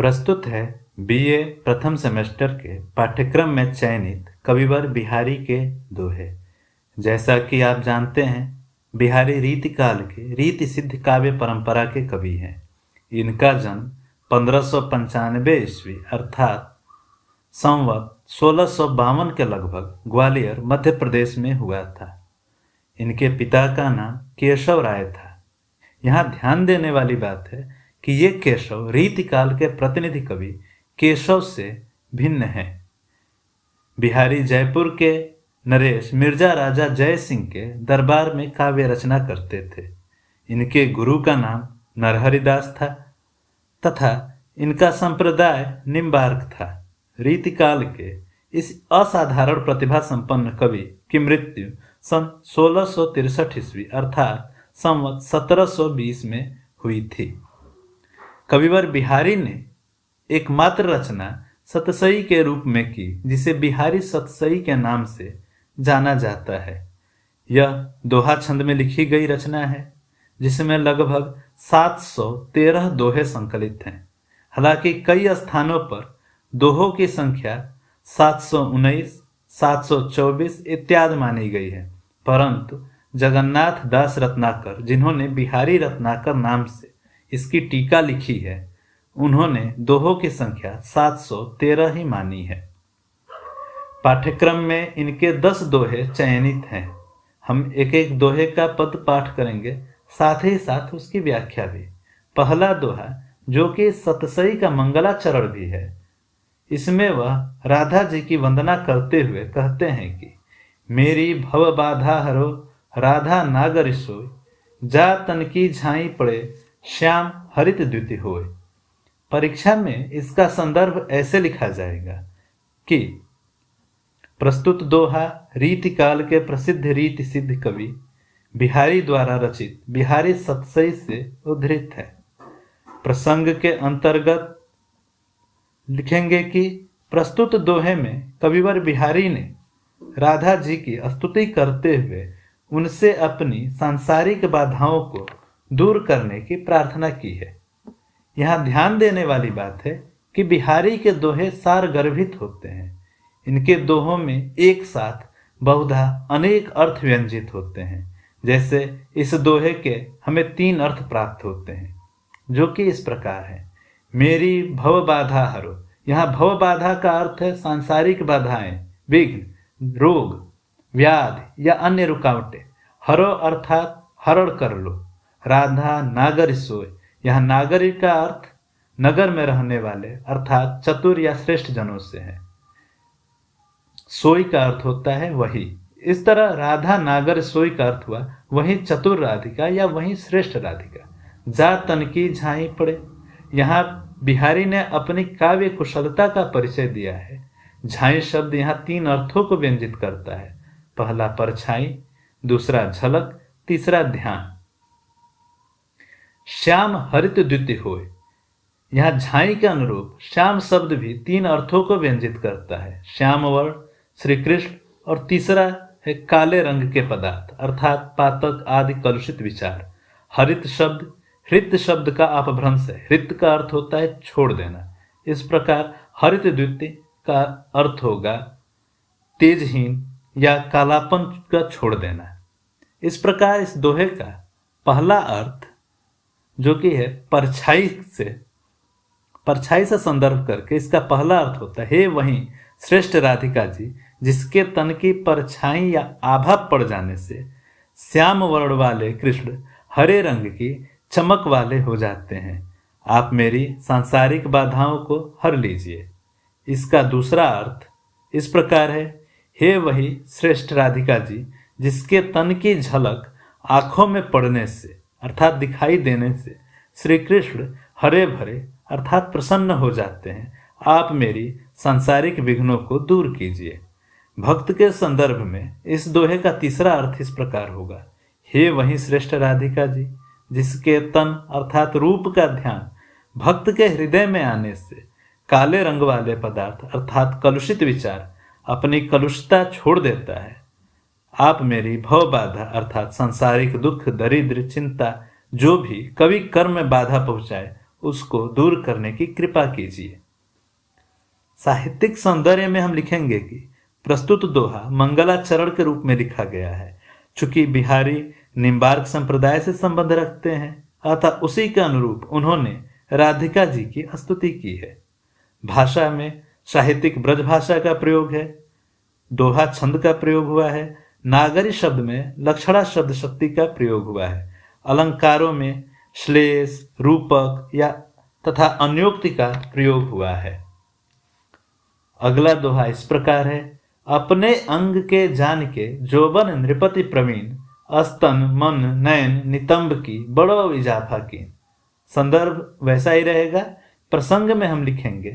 प्रस्तुत है बीए प्रथम सेमेस्टर के पाठ्यक्रम में चयनित कविवर बिहारी के दोहे। जैसा कि आप जानते हैं, बिहारी रीतिकाल के रीति सिद्ध काव्य परंपरा के कवि हैं। इनका जन्म 1595 ईस्वी अर्थात संवत 1652 के लगभग ग्वालियर मध्य प्रदेश में हुआ था। इनके पिता का नाम केशव राय था। यहाँ ध्यान देने वाली बात है कि ये केशव रीतिकाल के प्रतिनिधि कवि केशव से भिन्न हैं। बिहारी जयपुर के नरेश मिर्जा राजा जय सिंह के दरबार में काव्य रचना करते थे। इनके गुरु का नाम नरहरिदास था तथा इनका संप्रदाय निम्बार्क था। रीतिकाल के इस असाधारण प्रतिभा संपन्न कवि की मृत्यु सन 1663 ईस्वी अर्थात संवत 1720 में हुई थी। कविवर बिहारी ने एकमात्र रचना सतसई के रूप में की, जिसे बिहारी सतसई के नाम से जाना जाता है। यह दोहा छंद में लिखी गई रचना है, जिसमें लगभग 713 दोहे संकलित हैं। हालांकि कई स्थानों पर दोहों की संख्या 719, 724 इत्यादि मानी गई है, परंतु जगन्नाथ दास रत्नाकर, जिन्होंने बिहारी रत्नाकर नाम से इसकी टीका लिखी है, उन्होंने दोहों की संख्या 713 ही मानी है। पाठ्यक्रम में इनके 10 दोहे चयनित हैं। हम एक एक दोहे का पद पाठ करेंगे, साथ ही साथ उसकी व्याख्या भी। पहला दोहा, जो कि सतसई का मंगलाचरण भी है, इसमें वह राधा जी की वंदना करते हुए कहते हैं कि मेरी भव बाधा हरो राधा नागर सोय, जा तन की झाई पड़े श्याम हरित द्युति होय। परीक्षा में इसका संदर्भ ऐसे लिखा जाएगा कि प्रस्तुत दोहा रीतिकाल के प्रसिद्ध रीति सिद्ध कवि बिहारी द्वारा रचित बिहारी सतसई से उद्धृत है। प्रसंग के अंतर्गत लिखेंगे कि प्रस्तुत दोहे में कविवर बिहारी ने राधा जी की स्तुति करते हुए उनसे अपनी सांसारिक बाधाओं को दूर करने की प्रार्थना की है। यहाँ ध्यान देने वाली बात है कि बिहारी के दोहे सार गर्भित होते हैं। इनके दोहों में एक साथ बहुधा अनेक अर्थ व्यंजित होते हैं। जैसे इस दोहे के हमें 3 अर्थ प्राप्त होते हैं, जो कि इस प्रकार है। मेरी भव बाधा हरो, यहाँ भव बाधा का अर्थ है सांसारिक बाधाएं, विघ्न, रोग, व्याधि या अन्य रुकावटें। हरो अर्थात हरण कर लो। राधा नागर सोय, यहाँ नागरी का अर्थ नगर में रहने वाले अर्थात चतुर या श्रेष्ठ जनों से है। सोई का अर्थ होता है वही। इस तरह राधा नागर सोई का अर्थ हुआ वही चतुर राधिका या वही श्रेष्ठ राधिका। जा तन की झाई पड़े, यहाँ बिहारी ने अपनी काव्य कुशलता का परिचय दिया है। झाई शब्द यहाँ 3 अर्थों को व्यंजित करता है। पहला परछाई, दूसरा झलक, तीसरा ध्यान। श्याम हरित द्युति होय, यहाँ झाई के अनुरूप श्याम शब्द भी 3 अर्थों को व्यंजित करता है। श्याम वर्ण, श्री कृष्ण, और तीसरा है काले रंग के पदार्थ अर्थात पातक आदि कलुषित विचार। हरित शब्द हृत शब्द का अपभ्रंश है। हृत का अर्थ होता है छोड़ देना। इस प्रकार हरित द्युति का अर्थ होगा तेजहीन या कालापन का छोड़ देना। इस प्रकार इस दोहे का पहला अर्थ, जो कि है परछाई से संदर्भ करके इसका पहला अर्थ होता है, हे वही श्रेष्ठ राधिका जी जिसके तन की परछाई या आभा पड़ जाने से श्याम वर्ण वाले कृष्ण हरे रंग की चमक वाले हो जाते हैं। आप मेरी सांसारिक बाधाओं को हर लीजिए। इसका दूसरा अर्थ इस प्रकार है, हे वही श्रेष्ठ राधिका जी जिसके तन की झलक आंखों में पड़ने से अर्थात दिखाई देने से श्री कृष्ण हरे भरे अर्थात प्रसन्न हो जाते हैं। आप मेरी सांसारिक विघ्नों को दूर कीजिए। भक्त के संदर्भ में इस दोहे का तीसरा अर्थ इस प्रकार होगा, हे वही श्रेष्ठ राधिका जी जिसके तन अर्थात रूप का ध्यान भक्त के हृदय में आने से काले रंग वाले पदार्थ अर्थात कलुषित विचार अपनी कलुषता छोड़ देता है। आप मेरी भव बाधा अर्थात सांसारिक दुख, दरिद्र, चिंता जो भी कवि कर्म में बाधा पहुंचाए उसको दूर करने की कृपा कीजिए। साहित्यिक सौंदर्य में हम लिखेंगे कि प्रस्तुत दोहा मंगलाचरण के रूप में लिखा गया है। चूंकि बिहारी निम्बार्क संप्रदाय से संबंध रखते हैं, अतः उसी के अनुरूप उन्होंने राधिका जी की स्तुति की है। भाषा में साहित्यिक ब्रज भाषा का प्रयोग है, दोहा छंद का प्रयोग हुआ है, नागरी शब्द में लक्षणा शब्द शक्ति का प्रयोग हुआ है, अलंकारों में श्लेष, रूपक या तथा अन्योक्ति का प्रयोग हुआ है। अगला दोहा इस प्रकार है। अपने अंग के जान के जोबन नृपति प्रवीण, अस्तन मन नयन नितंब की बड़ो इजाफा की। संदर्भ वैसा ही रहेगा। प्रसंग में हम लिखेंगे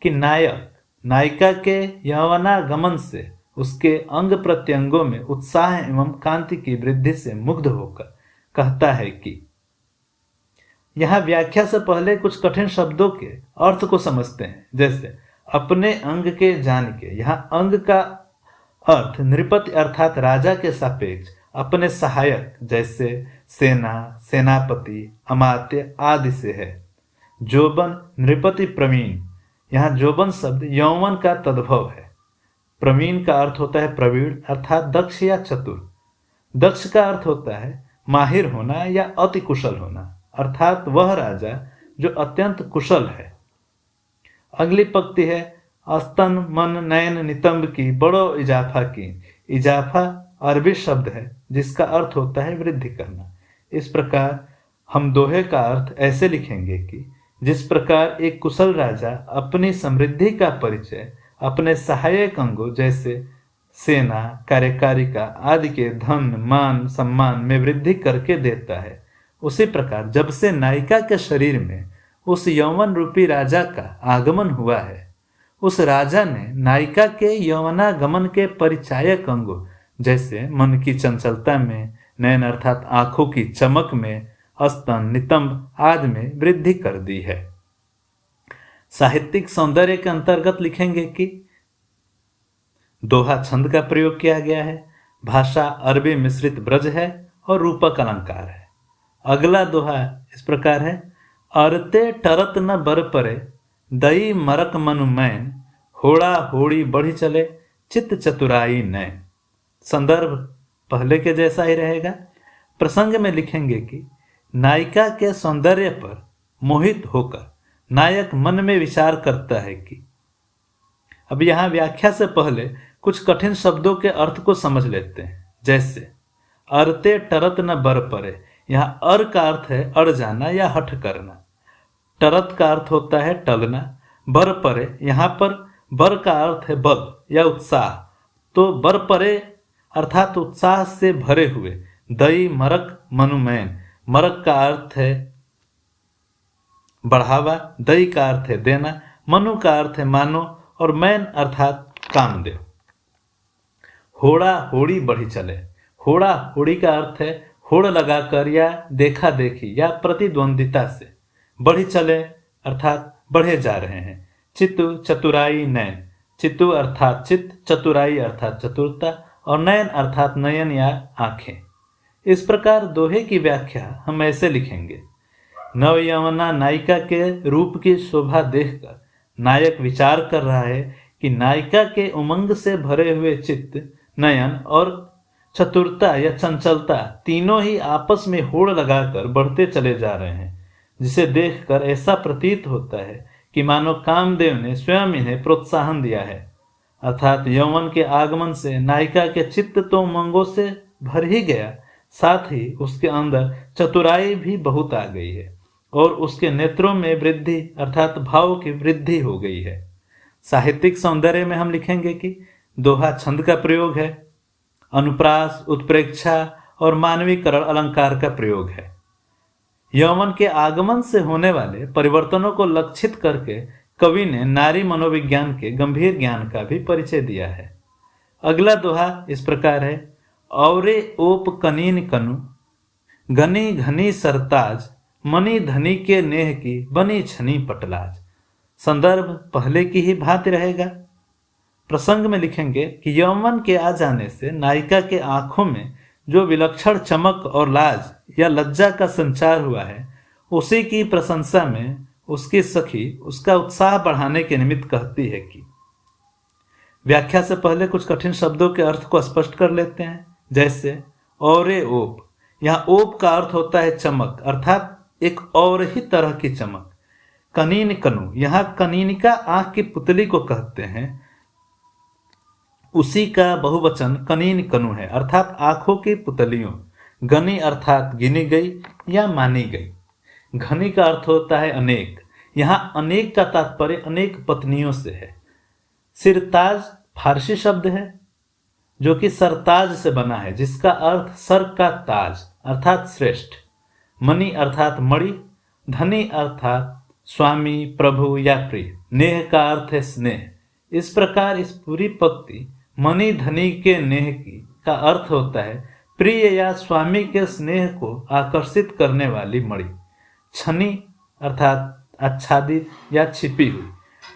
कि नायक नायिका के यौवनागमन से उसके अंग प्रत्यंगों में उत्साह एवं कांति की वृद्धि से मुग्ध होकर कहता है कि। यहां व्याख्या से पहले कुछ कठिन शब्दों के अर्थ को समझते हैं। जैसे अपने अंग के जान के, यहां अंग का अर्थ नृपति अर्थात राजा के सापेक्ष अपने सहायक जैसे सेना, सेनापति, अमात्य आदि से है। जोबन नृपति प्रवीण, यहाँ जोबन शब्द यौवन का तद्भव है। प्रवीण का अर्थ होता है प्रवीण अर्थात दक्ष या चतुर। दक्ष का अर्थ होता है माहिर होना या अति कुशल होना, अर्थात वह राजा जो अत्यंत कुशल है। अगली पंक्ति है अस्तन मन नयन नितंब की बड़ो इजाफा की। इजाफा अरबी शब्द है जिसका अर्थ होता है वृद्धि करना। इस प्रकार हम दोहे का अर्थ ऐसे लिखेंगे कि जिस प्रकार एक कुशल राजा अपनी समृद्धि का परिचय अपने सहायक अंगों जैसे सेना, कार्यकारिका आदि के धन, मान, सम्मान में वृद्धि करके देता है, उसी प्रकार जब से नायिका के शरीर में उस यौवन रूपी राजा का आगमन हुआ है, उस राजा ने नायिका के यौवनागमन के परिचायक अंगों जैसे मन की चंचलता में, नयन अर्थात आंखों की चमक में, स्तन, नितंब आदि में वृद्धि कर दी है। साहित्यिक सौंदर्य के अंतर्गत लिखेंगे कि दोहा छंद का प्रयोग किया गया है, भाषा अरबी मिश्रित ब्रज है और रूपक अलंकार है। अगला दोहा इस प्रकार है। अरते टरत न बर परे, दई मरक मनु मैन, होड़ा होड़ी बढ़ी चले, चित्त चतुराई नैन। संदर्भ पहले के जैसा ही रहेगा। प्रसंग में लिखेंगे कि नायिका के सौंदर्य पर मोहित होकर नायक मन में विचार करता है कि। अब यहां व्याख्या से पहले कुछ कठिन शब्दों के अर्थ को समझ लेते हैं। जैसे अरते टरत न बर परे, यहां अर का अर्थ है अड़ जाना या हठ करना। टरत का अर्थ होता है टलना। बर परे, यहां पर बर का अर्थ है बल या उत्साह, तो बर परे अर्थात उत्साह से भरे हुए। दई मरक मनुमैन, मरक का अर्थ है बढ़ावा, दई का अर्थ है देना, मनु का अर्थ है मानो और मैन अर्थात कामदेव। होड़ा होड़ी बढ़ी चले, होड़ा होड़ी का अर्थ है होड़ लगाकर या देखा देखी या प्रतिद्वंदिता से। बढ़ी चले अर्थात बढ़े जा रहे हैं। चित्तु चतुराई नयन, चित्तु अर्थात चित्त, चतुराई अर्थात चतुरता और नयन अर्थात नयन या आंखें। इस प्रकार दोहे की व्याख्या हम ऐसे लिखेंगे। नवयौवना नायिका के रूप की शोभा देखकर नायक विचार कर रहा है कि नायिका के उमंग से भरे हुए चित्त, नयन और चतुरता या चंचलता तीनों ही आपस में होड़ लगाकर बढ़ते चले जा रहे हैं, जिसे देखकर ऐसा प्रतीत होता है कि मानो कामदेव ने स्वयं इन्हें प्रोत्साहन दिया है। अर्थात यौवन के आगमन से नायिका के चित्त तो उमंगों से भर ही गया, साथ ही उसके अंदर चतुराई भी बहुत आ गई है और उसके नेत्रों में वृद्धि अर्थात भाव की वृद्धि हो गई है। साहित्यिक सौंदर्य में हम लिखेंगे कि दोहा छंद का प्रयोग है, अनुप्रास, उत्प्रेक्षा और मानवीकरण अलंकार का प्रयोग है। यौवन के आगमन से होने वाले परिवर्तनों को लक्षित करके कवि ने नारी मनोविज्ञान के गंभीर ज्ञान का भी परिचय दिया है। अगला दोहा इस प्रकार है। औरे ओप कनीन कनु, घनी घनी सरताज, मनी धनी के नेह की बनी छनी पटलाज। संदर्भ पहले की ही भांति रहेगा। प्रसंग में लिखेंगे कि यौवन के आ जाने से नायिका के आंखों में जो विलक्षण चमक और लाज या लज्जा का संचार हुआ है, उसी की प्रशंसा में उसकी सखी उसका उत्साह बढ़ाने के निमित्त कहती है कि व्याख्या से पहले कुछ कठिन शब्दों के अर्थ को स्पष्ट कर लेते हैं। जैसे औरे ओप, यहाँ ओप का अर्थ होता है चमक, अर्थात एक और ही तरह की चमक। कनीन कनु, यहाँ कनीनिका आंख की पुतली को कहते हैं, उसी का बहुवचन कनीन कनु है, अर्थात आंखों की पुतलियों। गनी अर्थात गिनी गई या मानी गई। घनी का अर्थ होता है अनेक, यहाँ अनेक का तात्पर्य अनेक पत्नियों से है। सिरताज फारसी शब्द है जो कि सरताज से बना है, जिसका अर्थ सर का ताज अर्थात श्रेष्ठ। मणि अर्थात मणि। धनी अर्थात स्वामी, प्रभु या प्रिय। नेह का अर्थ है स्नेह। इस प्रकार इस पूरी पंक्ति मणि धनी के नेह की का अर्थ होता है प्रिय या स्वामी के स्नेह को आकर्षित करने वाली मणि। छनी अर्थात आच्छादित या छिपी हुई।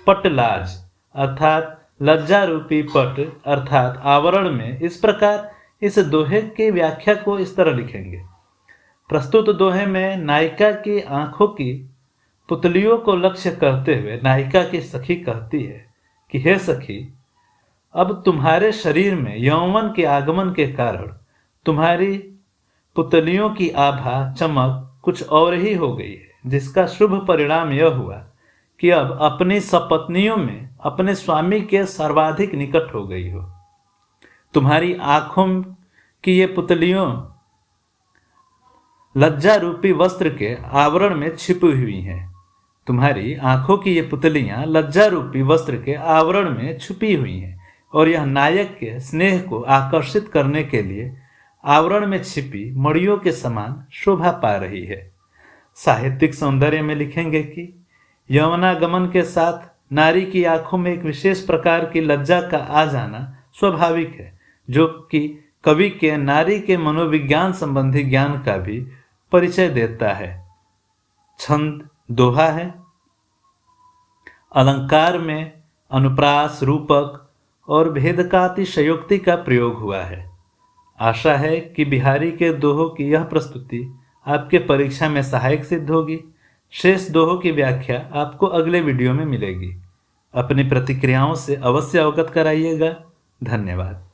पटलाज अर्थात लज्जा रूपी पट अर्थात आवरण में। इस प्रकार इस दोहे की व्याख्या को इस तरह लिखेंगे। प्रस्तुत दोहे में नायिका की आंखों की पुतलियों को लक्ष्य करते हुए नायिका की सखी कहती है कि हे सखी, अब तुम्हारे शरीर में यौवन के आगमन के कारण तुम्हारी पुतलियों की आभा चमक कुछ और ही हो गई है, जिसका शुभ परिणाम यह हुआ कि अब अपनी सपत्नियों में अपने स्वामी के सर्वाधिक निकट हो गई हो। तुम्हारी आंखों की ये पुतलियों लज्जा रूपी वस्त्र के आवरण में छिपी हुई हैं। तुम्हारी आंखों की ये पुतलियां लज्जा रूपी वस्त्र के आवरण में छुपी हुई हैं और यह नायक के स्नेह को आकर्षित करने के लिए आवरण में छिपी मणियों के समान शोभा पा रही है। साहित्यिक सौंदर्य में लिखेंगे कि यौवनागमन के साथ नारी की आंखों में एक विशेष प्रकार की लज्जा का आ जाना स्वाभाविक है, जो कि कवि के नारी के मनोविज्ञान संबंधी ज्ञान का भी परिचय देता है। छंद दोहा है। अलंकार में अनुप्रास, रूपक और भेदकातिशयोक्ति का प्रयोग हुआ है। आशा है कि बिहारी के दोहों की यह प्रस्तुति आपके परीक्षा में सहायक सिद्ध होगी। शेष दोहों की व्याख्या आपको अगले वीडियो में मिलेगी। अपनी प्रतिक्रियाओं से अवश्य अवगत कराइएगा। धन्यवाद।